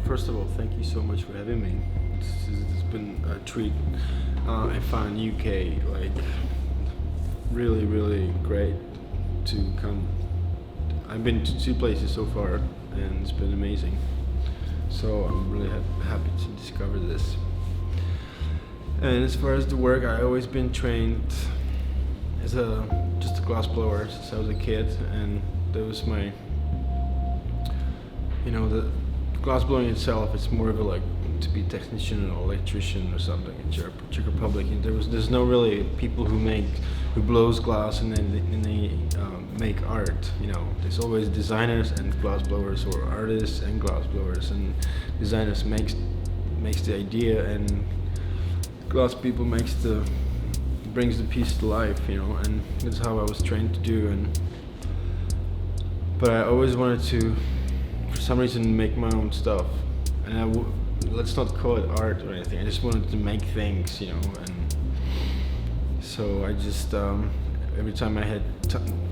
First of all, thank you so much for having me. It's been a treat. I found UK like really, really great to come. I've been to 2 places so far, and it's been amazing. So I'm really happy to discover this. And as far as the work, I always been trained as just a glass blower since I was a kid, and that was my, the glass blowing itself. It's more of a like to be a technician or electrician or something in Czech Republic. And there's no really people who blows glass and then they make art. There's always designers and glass blowers, or artists and glass blowers, and designers makes the idea, and glass people brings the piece to life, and that's how I was trained to do. But I always wanted to, for some reason, make my own stuff, and let's not call it art or anything. I just wanted to make things, and so I just every time I had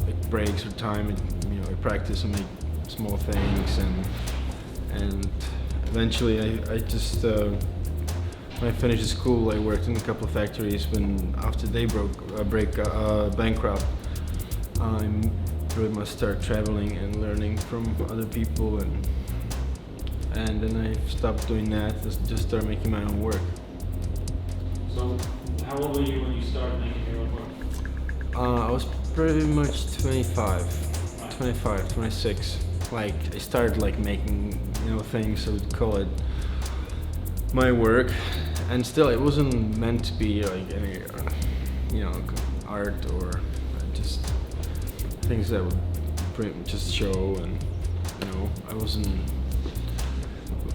like breaks or time, I practice and make small things, and eventually I just. When I finished school, I worked in a couple of factories. After they bankrupt, I really must start traveling and learning from other people, and then I stopped doing that. Just started making my own work. So, how old were you when you started making your own work? I was pretty much 26. Like I started like making things. I would call it my work, and still it wasn't meant to be like any art or just things that would just show, and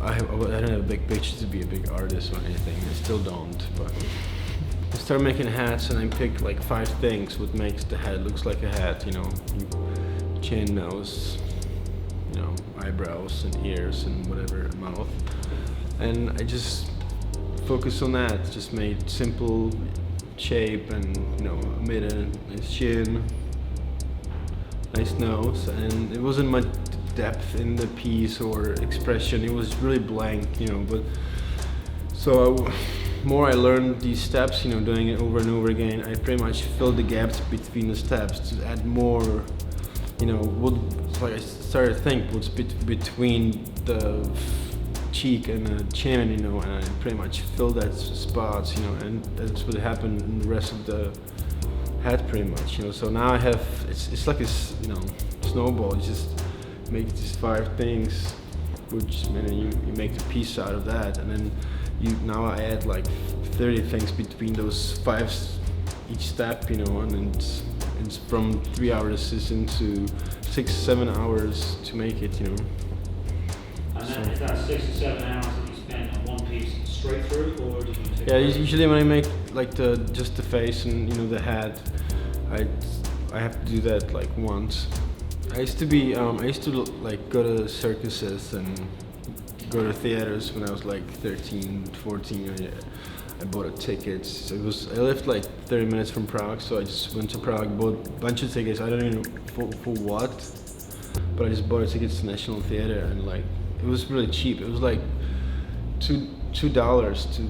I didn't have a big picture to be a big artist or anything. I still don't, but I started making hats, and I picked like 5 things what makes the hat looks like a hat. Chin, nose, eyebrows and ears and whatever, mouth. And I just focused on that, just made simple shape, and made a nice chin, nice nose, and it wasn't much depth in the piece or expression. It was really blank, but so more I learned these steps, doing it over and over again, I pretty much filled the gaps between the steps to add more, I started to think what's between the cheek and the chin, and I pretty much filled that spots, and that's what happened in the rest of the hat pretty much, So now I have, it's like a, snowball. You just make these 5 things, which, and then you make the piece out of that, and then now I add like 30 things between those 5 each step, and it's from 3 hours into 6-7 hours to make it, And then is that 6 to 7 hours that you spend on one piece straight through, or do you take? Yeah, usually when I make like just the face and the hat, I have to do that like once. I used to like go to circuses and go to theaters when I was like 13, 14. I bought tickets. I lived like 30 minutes from Prague, so I just went to Prague, bought a bunch of tickets. I don't even know for what, but I just bought tickets to National Theater, and like it was really cheap. It was like $2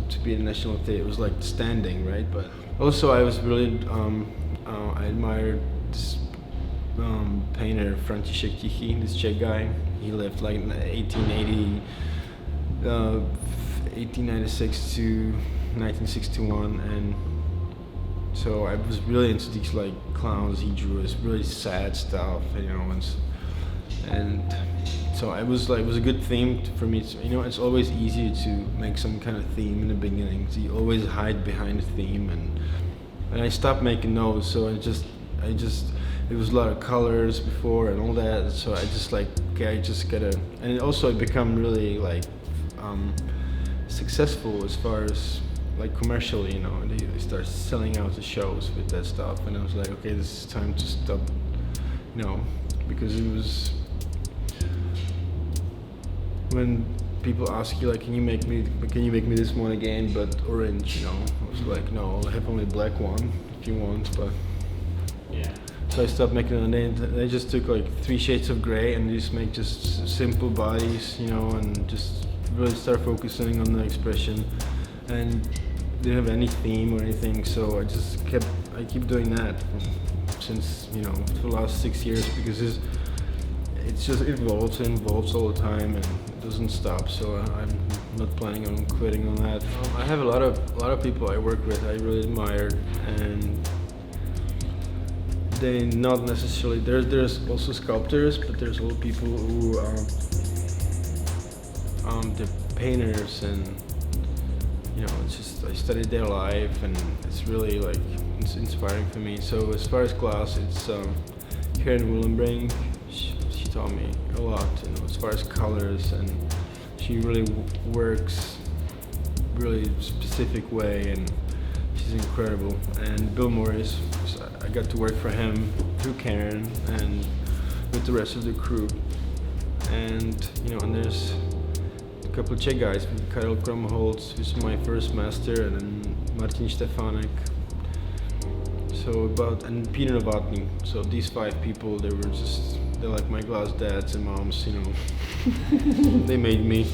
to be in National Theater. It was like standing, right? But also I was really I admired this painter František Tichý, this Czech guy. He lived like in 1896 to 1961, and so I was really into these like clowns he drew. It's really sad stuff, and so it was a good theme for me. It's always easier to make some kind of theme in the beginning. So you always hide behind the theme, and I stopped making those. So it was a lot of colors before and all that. So I just like, okay, I just gotta, and also it become really like successful as far as like commercially, they start selling out the shows with that stuff, and I was like, okay, this is time to stop, because it was when people ask you like, can you make me this one again but orange, I was like, no, I have only black one if you want, but yeah. So I stopped making it, and they just took like 3 shades of gray and just make just simple bodies, and just really start focusing on the expression, and didn't have any theme or anything, so I keep doing that since, you know, for the last 6 years, because it's just evolves and evolves all the time, and it doesn't stop. So I'm not planning on quitting on that. I have a lot of people I work with I really admire, and they not necessarily there's also sculptors, but there's also people who they're painters, and you know, it's just I studied their life, and it's really like it's inspiring for me. So as far as glass, it's Karen Willenbrink. She taught me a lot, you know, as far as colors, and she really works really specific way, and she's incredible. And Bill Morris, I got to work for him through Karen and with the rest of the crew. And you know, and there's a couple of Czech guys, Karel Kromholz, who's my first master, and then Martin Janecky. So and Peter Novotny. So these 5 people, they're like my glass dads and moms, you know. They made me.